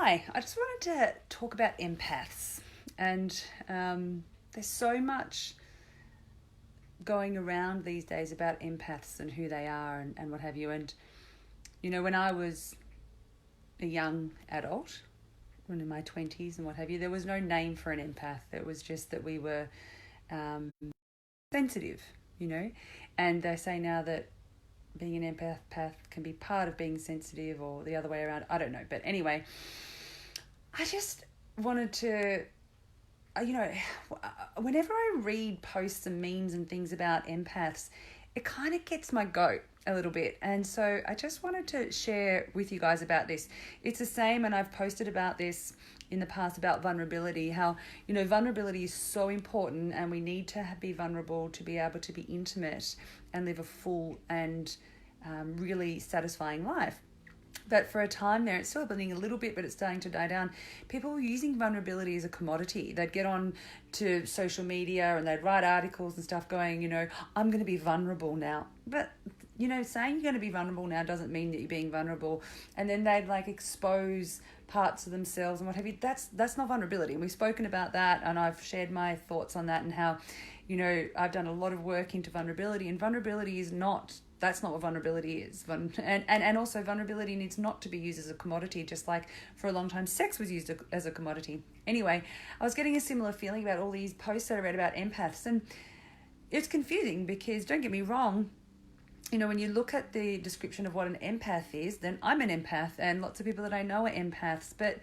Hi, I just wanted to talk about empaths. And there's so much going around these days about empaths and who they are and what have you. And, you know, when I was a young adult, when in my 20s and what have you, there was no name for an empath. It was just that we were sensitive, you know. And they say now that being an empath can be part of being sensitive or the other way around. I don't know. But anyway, I just wanted to, whenever I read posts and memes and things about empaths, it kind of gets my goat a little bit. And so I just wanted to share with you guys about this. It's the same, and I've posted about this in the past about vulnerability, how, you know, vulnerability is so important and we need to be vulnerable to be able to be intimate and live a full and really satisfying life. But for a time there, it's still happening a little bit, but it's starting to die down. People were using vulnerability as a commodity. They'd get on to social media and they'd write articles and stuff going, you know, I'm going to be vulnerable now. But, you know, saying you're going to be vulnerable now doesn't mean that you're being vulnerable. And then they'd like expose parts of themselves and what have you. That's not vulnerability. And we've spoken about that, and I've shared my thoughts on that and how, you know, I've done a lot of work into vulnerability, and vulnerability is not... That's not what vulnerability is. And also vulnerability needs not to be used as a commodity, just like for a long time sex was used as a commodity. Anyway, I was getting a similar feeling about all these posts that I read about empaths, and it's confusing because, don't get me wrong, you know, when you look at the description of what an empath is, then I'm an empath and lots of people that I know are empaths, but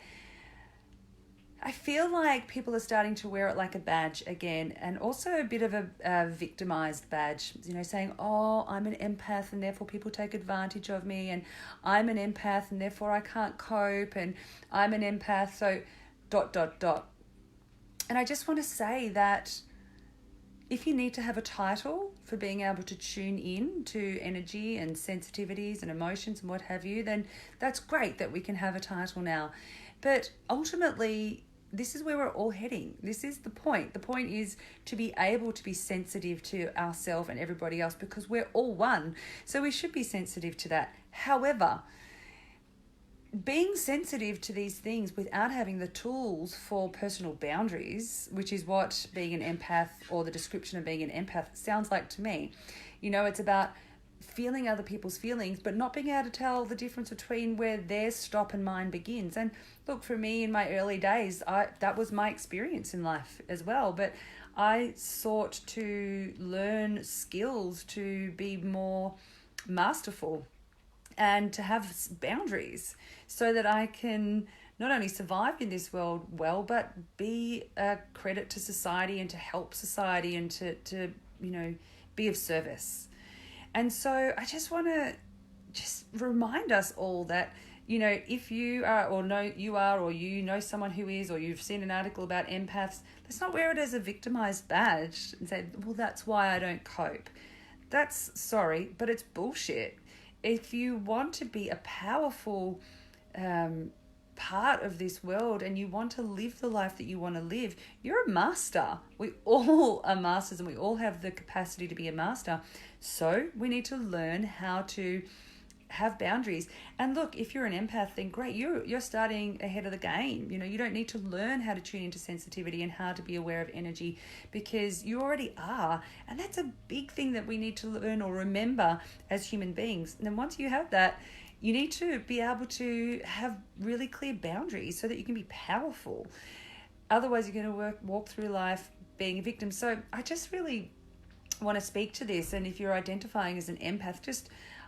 I feel like people are starting to wear it like a badge again, and also a bit of a victimized badge, you know, saying, oh, I'm an empath and therefore people take advantage of me, and I'm an empath and therefore I can't cope, and I'm an empath, so ... And I just want to say that if you need to have a title for being able to tune in to energy and sensitivities and emotions and what have you, then that's great that we can have a title now. But ultimately, this is where we're all heading. This is the point. The point is to be able to be sensitive to ourselves and everybody else, because we're all one. So we should be sensitive to that. However, being sensitive to these things without having the tools for personal boundaries, which is what being an empath, or the description of being an empath, sounds like to me. You know, it's about feeling other people's feelings, but not being able to tell the difference between where theirs stop and mine begins. And look, for me in my early days, that was my experience in life as well. But I sought to learn skills to be more masterful and to have boundaries so that I can not only survive in this world well, but be a credit to society and to help society and to you know, be of service. And so I just want to just remind us all that, you know, if you are, or know you are, or you know someone who is, or you've seen an article about empaths, let's not wear it as a victimized badge and say, well, that's why I don't cope. That's, sorry, but it's bullshit. If you want to be a powerful part of this world and you want to live the life that you want to live, you're a master. We all are masters, and we all have the capacity to be a master. So we need to learn how to have boundaries. And look, if you're an empath, then great, you're starting ahead of the game. You know, you don't need to learn how to tune into sensitivity and how to be aware of energy, because you already are. And that's a big thing that we need to learn or remember as human beings. And then once you have that, you need to be able to have really clear boundaries so that you can be powerful. Otherwise, you're going to walk through life being a victim. So I just really want to speak to this. And if you're identifying as an empath,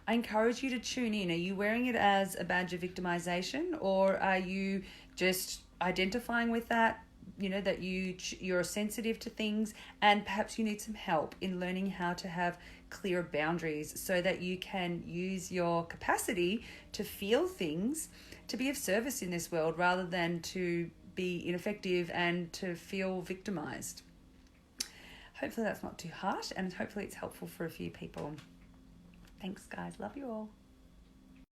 I encourage you to tune in. Are you wearing it as a badge of victimization, or are you just identifying with that, you know, that you're sensitive to things, and perhaps you need some help in learning how to have clear boundaries so that you can use your capacity to feel things to be of service in this world, rather than to be ineffective and to feel victimized. Hopefully that's not too harsh, and hopefully it's helpful for a few people. Thanks, guys. Love you all.